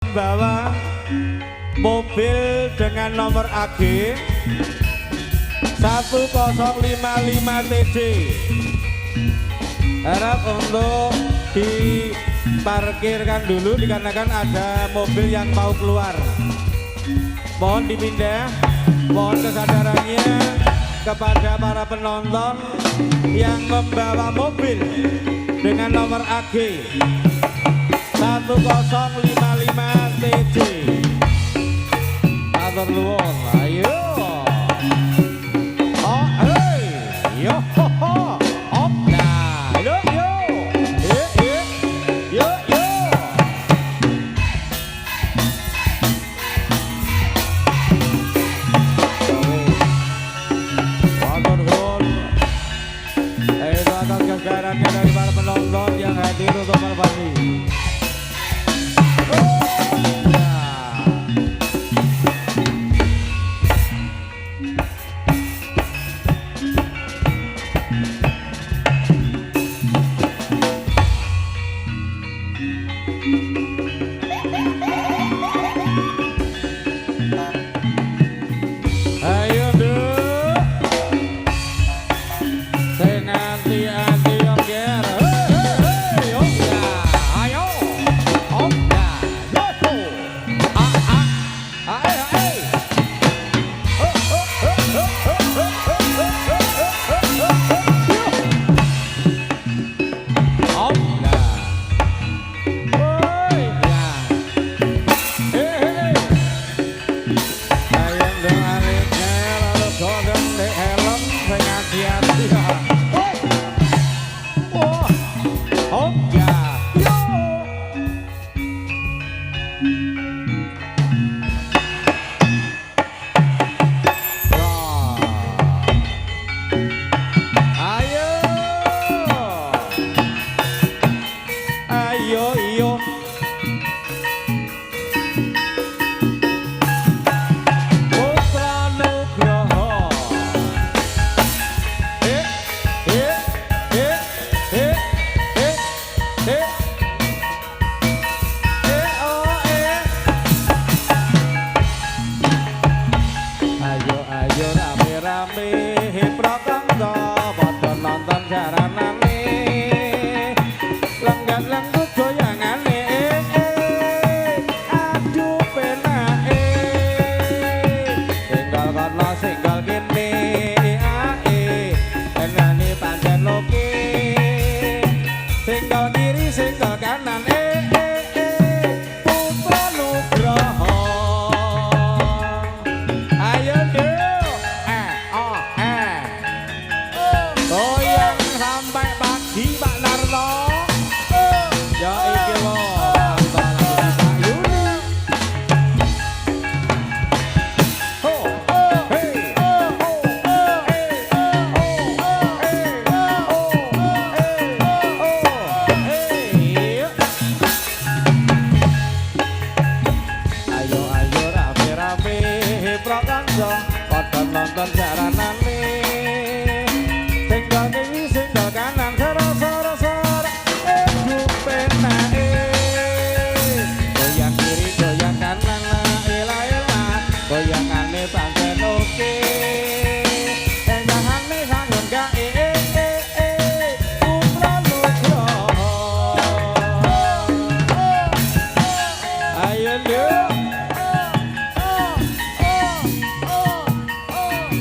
membawa mobil dengan nomor AG 1055 TJ. Harap untuk diparkirkan dulu dikarenakan ada mobil yang mau keluar. Mohon dipindah, mohon kesadarannya kepada para penonton yang membawa mobil dengan nomor AG 1055 TJ. Atur nuwun, ayo. Oh, hey, yo, ho, ho. Op, nah, yo, yo, yo, yo. Atur nuwun. Itu atas kesadarannya dari para penonton yang hadir untuk berbagi.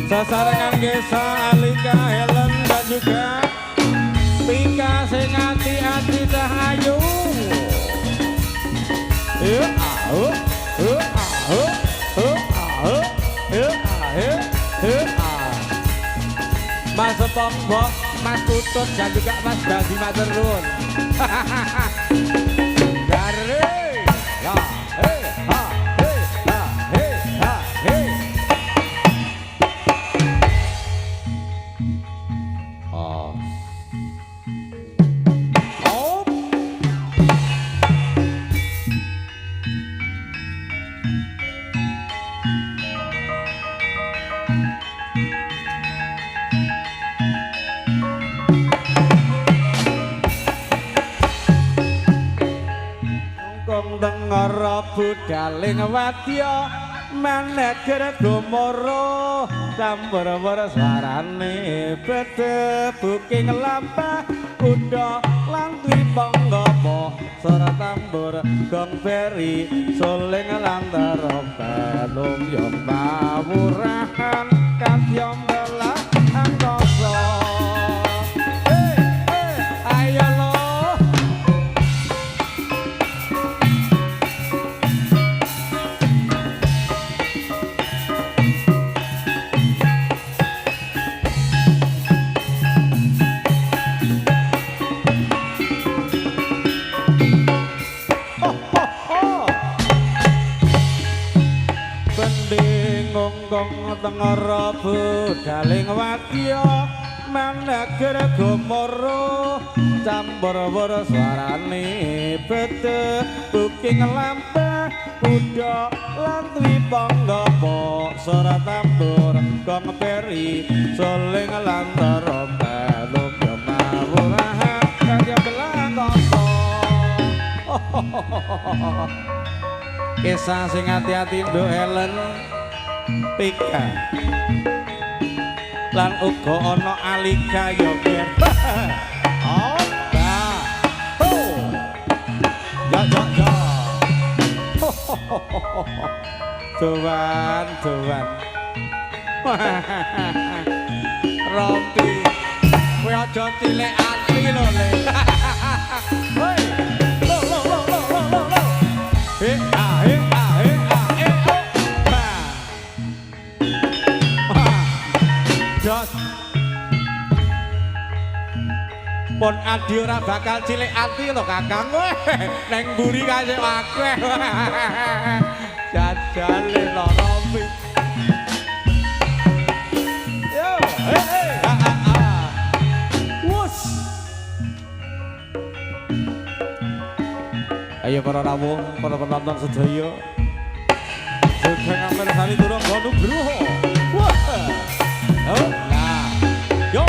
Sasarangan Gesa, Alika, Helen dan juga Pika sing ati-ati Cahayu. Mas Pongbok, Mas Tutut dan juga Mas Badi matur nuwun. Dari ya, ha. budaling wadya maneger gumara tambur-bur suarane bede buking lampah kuda lan tripangga suara tambur gong beri suling lan trompet lumyung pawurahan kadyong belah angkasa ayo lo Gonggong tengara budaling wadya maneger gumara campur-bur suarane bede buking lampah kuda lan tripangga suara tambur gong beri suling lan trompet lumyung pawurahan kadyong belah angkasa kisah sing ati-ati Nduk Helen Pika lan uga ana Alika ya ger oh bah oh ya ya ya Tuan rompi kowe aja cilik ati lho le hoi lo he ah he pon adi ora bakal cilik ati lho Kakang neng mburi kae akeh jajale lho rompi yo wus ayo para rawuh para penonton sedaya sugeng amirsani durung Nugroho wah oh nah yo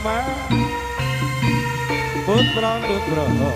Rama Putra Nugroho.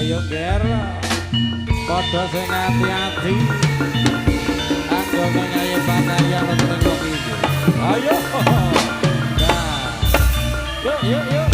Ayo ger, padha sing ati-ati. Anggo mengayu panayang untuk kok iki. Ayo. Nah. Yuk. Yuk.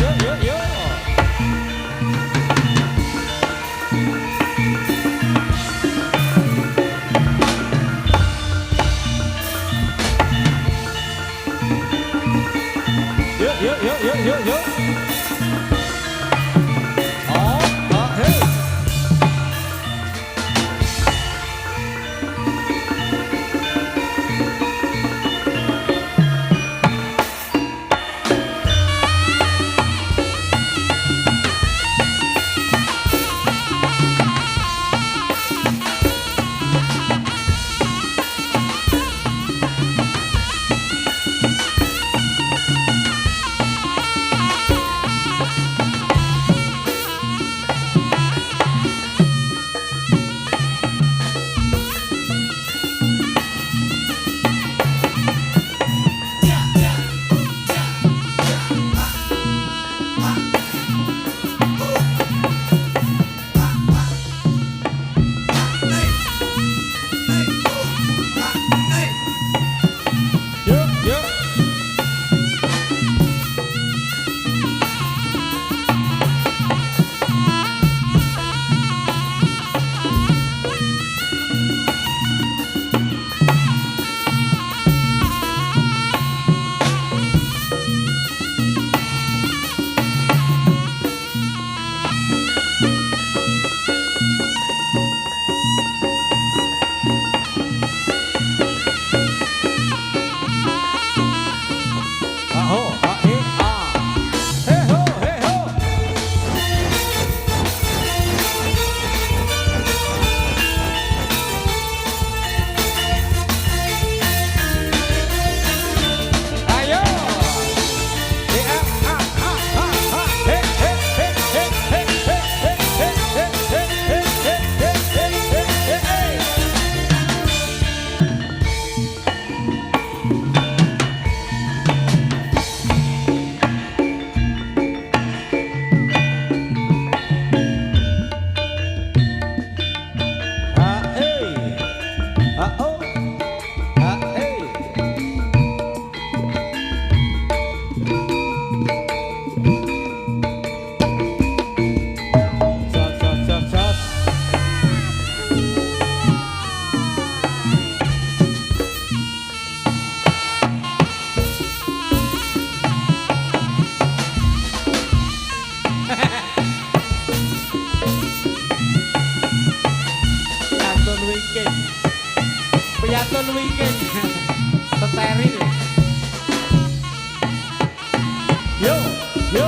Wiking. Piantun Wiking. Steril. Yo, yo.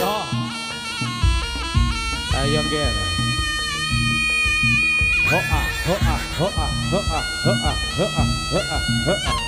Oh. Ayo ger. Hoa, hoa, hoa, hoa, hoa, hoa, hoa, hoa.